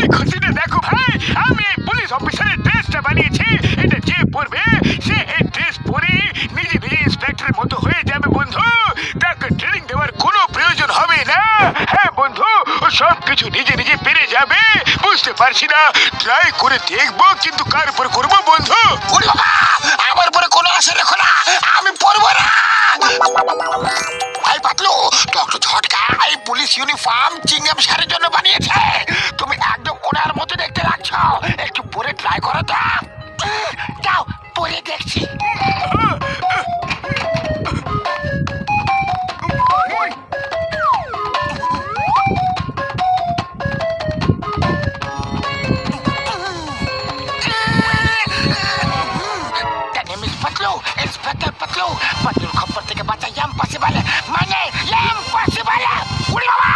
এই খুশিটা দেখো ভাই, আমি এই পুলিশ অফিসারের ড্রেসটা বানিয়েছি। এটা যে পরবে সে এই ড্রেস পরে নিজে নিজে ইন্সপেক্টরের মতো হয়ে যাবে বন্ধু। তাকে ট্রেনিং দেওয়ার কোনো প্রয়োজন হবে না। হ্যাঁ বন্ধু, ও সব কিছু নিজে নিজে পেরে যাবে। বুঝতে পারছি না, ট্রাই করে দেখবো, কিন্তু কার উপর করবো বন্ধু? ওরে বাবা, আমার উপরে কোনো আশা রেখো না, আমি পরবো না। এই পাতলু, ডক্টর ঝটকা এই পুলিশ ইউনিফর্ম চিংগাম স্যারের জন্য বানিয়েছে। তুমি একদম ওনার মতো দেখতে লাগছো। একটু পরে ট্রাই করো তো। যাও, পরে দেখছি। ইন্সপেক্টর পাতলু, পাতলুর খপ্পর থেকে বাঁচা ইম্পসিবল, মানে ইম্পসিবল। ওরে বাবা,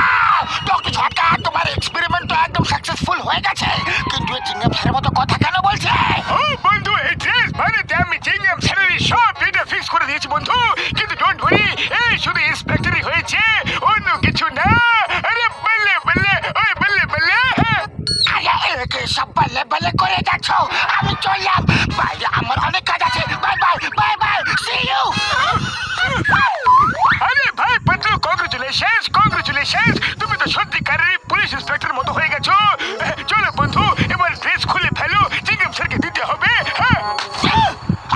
ডক্টর ঝটকা তোমার এক্সপেরিমেন্ট তো একদম সাকসেসফুল হয়ে গেছে, কিন্তু এই চিংগাম স্যারের মতো কথা কেন বলছে? ও বন্ধু, এই ড্রেস বানাতে আমি চিংগাম স্যারের সব ডেটা ফিক্স করে দিয়েছি বন্ধু। কিন্তু ডোন্ট ওয়ারি, এই শুধু ইন্সপেক্টরই হয়েছে, অন্য কিছু না। আরে বল্লে বল্লে, ওই বল্লে বল্লে। আরে সব বল্লে বল্লে করে যাচ্ছ, আমি চললাম। বাইরে আমার অনেক কাজ আছে। Bye bye bye bye, see you. আরে ভাই পাতলু, কংগ্রেচুলেশনস কংগ্রেচুলেশনস, তুমি তো সত্যিকারের পুলিশ ইন্সপেক্টর মতো হয়ে গেছো। চলো বন্ধু, এবার ড্রেস খুলে ফেলো, চিংগাম স্যারকে দিতে হবে। হ্যাঁ,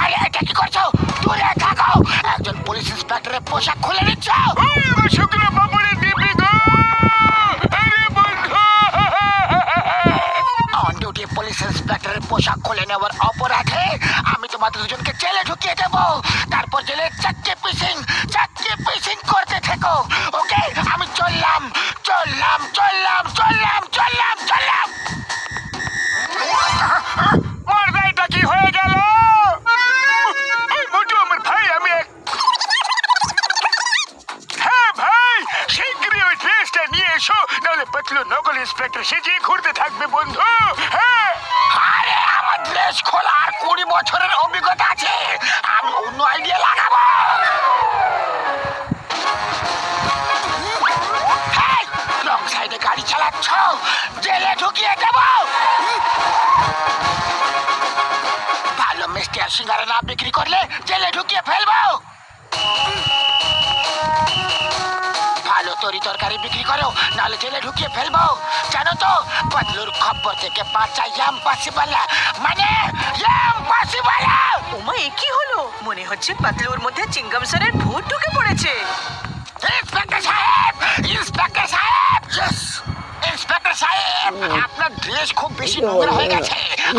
আরে এটা কি করছো? দূরে থাকো, একজন পুলিশ ইন্সপেক্টরের পোশাক খুলে নিচ্ছ। শুক্র বাবুরে দিবি গো। আরে বন্ধু, অন ডিউটি পুলিশ ইন্সপেক্টরের পোশাক খুলে নেওয়ার অপরাধে আমি তোমাদের দুজনকে জেলে ঢুকিয়ে দেব। তারপর জেলে চাকরি পিসিং করতে থেকো। ওকে, আমি চললাম চললাম চললাম চললাম চললাম চললাম। মর্দাইটা কি হয়ে গেল? মোটু আমার ভাই, আমি হ্যাঁ ভাই, শীঘ্রই ওই ড্রেসটা নিয়ে এসো, নাহলে পাতলু নকল ইন্সপেক্টর সেজে ঘুরতে থাকবে বন্ধু। হ্যাঁ, আরে আমার ড্রেস খোলার 20 বছরের অভিজ্ঞতা আছে, আমি অন্য আইডিয়া লাগাবো। রং সাইডে গাড়ি চালাচ্ছ, জেলে ঢুকিয়ে দেব। ভালো মিষ্টি আর সিঙ্গারা না বিক্রি করলে জেলে ঢুকিয়ে ফেলবো। ভালো তরি তরকারি বিক্রি করো, নাহলে জেলে ঢুকিয়ে ফেলবো। জানো তো, পাতলুর খপ্পর থেকে বাঁচা ইম্পসিবল, মানে ইম্পসিবল। ওমা, এ কি হলো? মনে হচ্ছে পাতলুর মধ্যে চিংগাম স্যারের ভূত ঢুকে পড়েছে। ইন্সপেক্টর সাহেব, ইন্সপেক্টর সাহেব, ইয়েস ইন্সপেক্টর সাহেব, আপনার ড্রেস খুব বেশি নোংরা হয়ে গেছে।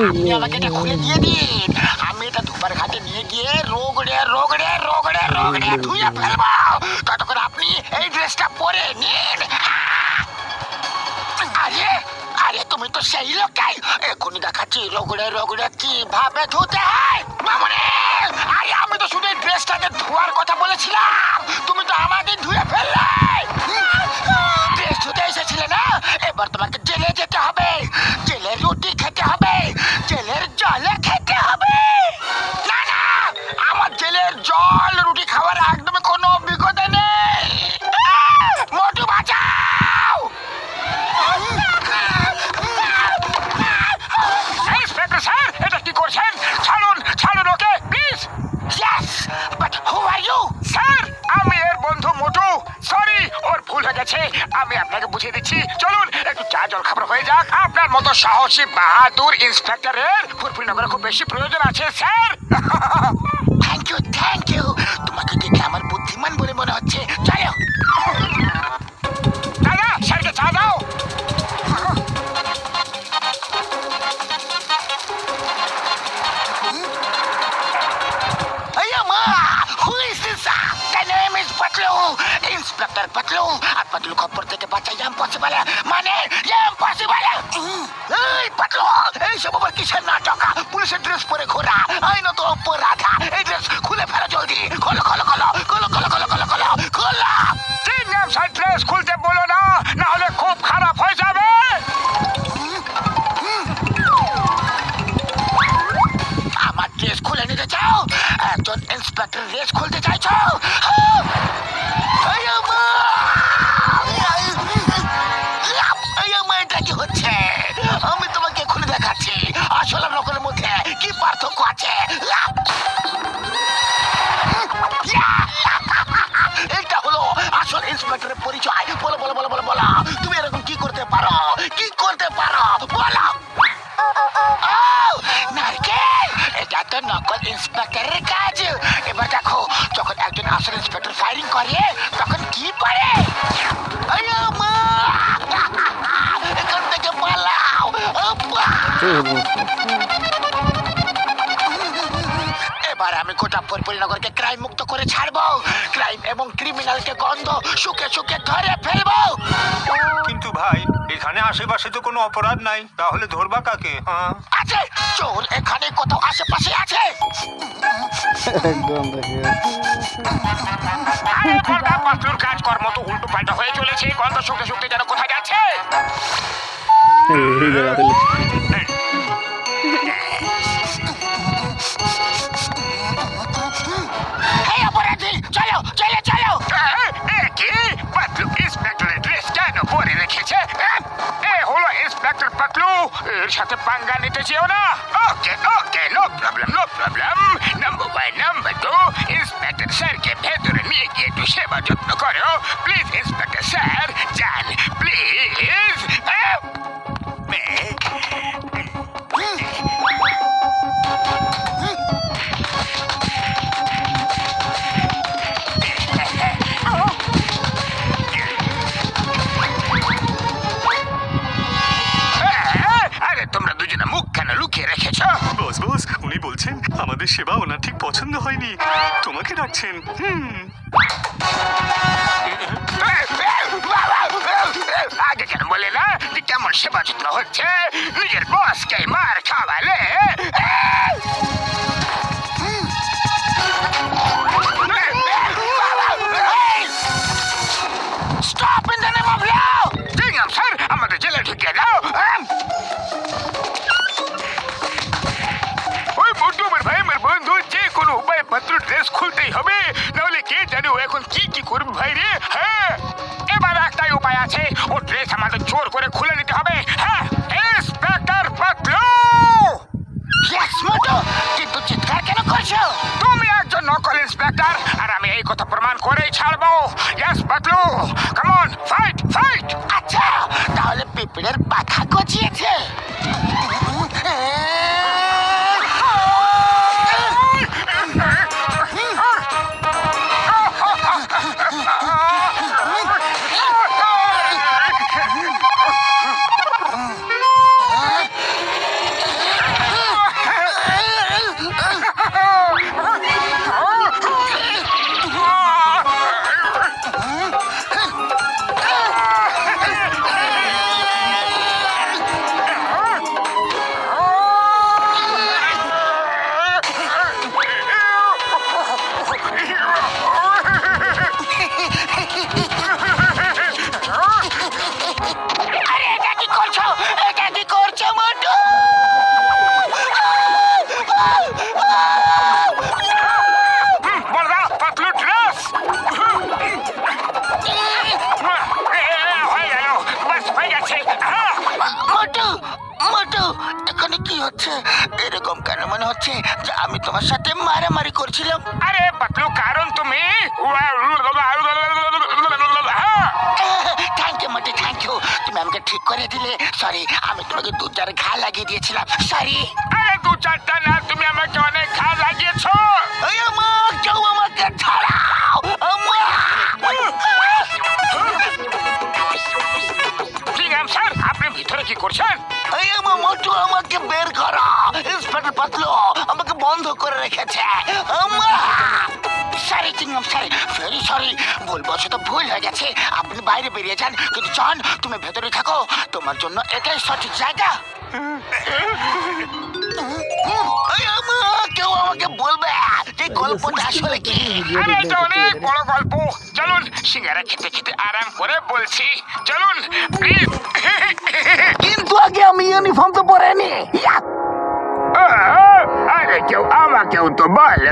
আপনি আমাকে এটা খুলে দিয়ে দিন, আমি এটা ধুপার ঘাটে নিয়ে গিয়ে রোগড়ে রোগড়ে রোগড়ে রোগড়ে ধুয়ে ফেলবো। ততক্ষণ আপনি এই ড্রেসটা পরে নিন। আরে আরে, তুমি তো সেই লোকটাই, এখনই দেখাচ্ছি রোগড়ে রোগড়ে কিভাবে ধুতে হয়। মামনি, আরে আমি তো শুধু এই ড্রেসটাকে ধোয়ার কথা বলেছিলাম, তুমি তো আমাকে ধুয়ে ফেললে। ড্রেস ধুতে এসেছিলে না, এবার তোমাকে জেলে যেতে হবে, জেলের রুটি খেতে হবে, জেলের জলে খেতে হবে। না না, আমার জেলের জল রুটি খাওয়ার একদমই কোনো অভিজ্ঞতা নেই। মোটু বাঁচাও। ইন্সপেক্টর স্যার, এটা কি করছেন? ছাড়ুন ছাড়ুন okay please. Yes, but who are you? Sir, আমি এর বন্ধু মোটু। সরি, ওর ভুল হয়ে গেছে, আমি আপনাকে বুঝিয়ে দিচ্ছি। চলুন একটু চা জল খাবার হয়ে যাক। আপনার মতো সাহসী বাহাদুর ইন্সপেক্টরের ফুরফুরি খুব বেশি প্রয়োজন আছে স্যার। Thank you. তোমাকে দেখে আমার বুদ্ধিমান বলে মনে হচ্ছে। চলো। দাদা, স্যারকে চা দাও। ইন্সপেক্টর পাতলু, আর পাতলু খপ্পর থেকে বাঁচা ইম্পসিবল, মানে ইম্পসিবল। এই পাতলু, এইসব আবার কিসের নাটক? পুলিশের ড্রেস পরে ঘোরা আইনত অপরাধা। এই ড্রেস খুলে ফেলো জলদি, খোলো খোলো খোলো খোলো খোলো খোলো খোলো খোলো খোলো। চিংগাম স্যার ড্রেস খুলতে বলো না, না হলে খুব খারাপ হয়ে যাবে। আমার ড্রেস খুলে নিতে চাও? একজন ইন্সপেক্টর ড্রেস খুলতে চাইছো? এটা কি হচ্ছে? আসলে ইন্সপেক্টর ফায়ারিং করে তখন কি করে? আয়া মা! এখান থেকে পালাও! আব্বা! এবার আমি গোটা পরিনগরকে ক্রাইম মুক্ত করে ছাড়বো। ক্রাইম এবং ক্রিমিনালকে গন্ধ শুকে শুকে ধরে ফেলবো। কিন্তু ভাই এখানে আশেপাশে তো কোনো অপরাধ নাই, তাহলে ধরবা কাকে? হ্যাঁ, আছে চোর এখানে কোথাও আশেপাশে আছে। একদম দেখে আরে বড়দা, পাতলুর কাজকর্ম তো উল্টো পাল্টা হয়ে চলেছে। গন্ধ শুকতে শুকতে যেন কোথায় যাচ্ছে। এই জায়গাতে এই অপরাধী চলো চলো চলো। কি পাতলু ইন্সপেক্টরের ড্রেস কেন পরে রেখেছে? এ হলো ইন্সপেক্টর পাতলু, এর সাথে পাঙ্গা নিতে চেও না। Okay okay, no problem no problem. Number 1 number 2, inspector স্যারকে ভেতরে নিয়ে গিয়ে একটু সেবা যত্ন করো প্লিজ। ইন্সপেক্টর স্যার যান প্লিজ। আরে তোমরা দুজনে মুখ কেন লুকিয়ে রেখেছো? বস বস, উনি বলছেন আমাদের সেবা ওনার ঠিক পছন্দ হয়নি, তোমাকে ডাকছেন। আগে কেন বলে না যে কেমন সেবা যত্ন হচ্ছে? নিজের বসকে মার খাওয়ালে। Stop in the name of law. Jingam sir, আমাদের জেলে ঢুকিয়ে দাও। ওই বন্ধু, আমার ভাই, আমার বন্ধু, যে কোনো উপায়ে পাত্র ড্রেস খুলতেই হবে, নাহলে কে জানে ও এখন কি কি করবে ভাই রে। হ্যাঁ, এবার একটাই উপায় আছে, ও ড্রেস আমাদের জোর করে খুলে নিতে হবে। হ্যাঁ, ইন্সপেক্টর পাতলু। ইয়েস মোটো, কিন্তু চিৎকার কেন করছো? তুমি একজন নকল ইন্সপেক্টর, আর আমি এই কথা প্রমাণ করেই ছাড়বো। Yes Patlu, come on, fight fight. আচ্ছা, তাহলে পিঁপড়ের পাখা গজিয়েছে। আরে এটা কি করছো? এটা কি করছো মোটু? বড়দা, পাতলু ড্রেস হয়ে গেল, বাস হয়ে গেছে। মোটু মোটু, এখানে কি হচ্ছে? এরকম কেন মনে হচ্ছে যে আমি তোমার সাথে মারামারি করছিলাম? আরে পাতলু, কারণ তুমি thank you Motu, thank you. তুমি আমাকে ঠিক করে দিলে। সরি, আমি তোমাকে 2-4 ঘা লাগিয়ে দিয়েছিলাম। সরি। আরে 2-4টা না, তুমি আমাকে অনেক ঘা লাগিয়েছো। কেউ আমাকে ছাড়াও। জিঙ্গাম স্যার, আপনি ভিতরে কি করছেন? মোটু, আমাকে বের করো। ইন্সপেক্টর পাতলু আমাকে বন্ধ করে রেখেছে। Sorry Chingam sir, very sorry. ভুলবশত ভুল হয়ে গেছে। আপনি বাইরে বেরিয়ে যান, কিন্তু জন তুমি ভেতরে থাকো। তোমার জন্য এটাই সঠিক জায়গা। কেউ আমাকে বলবে যে গল্পটা আসলে কি? আরে এটা অনেক বড় গল্প। চলুন, সিঙ্গারা খেতে খেতে আরাম করে বলছি। চলুন প্লিজ। কিন্তু আগে আমি ইউনিফর্ম তো পরে নি। আরে কেউ আমাকেও তো বল।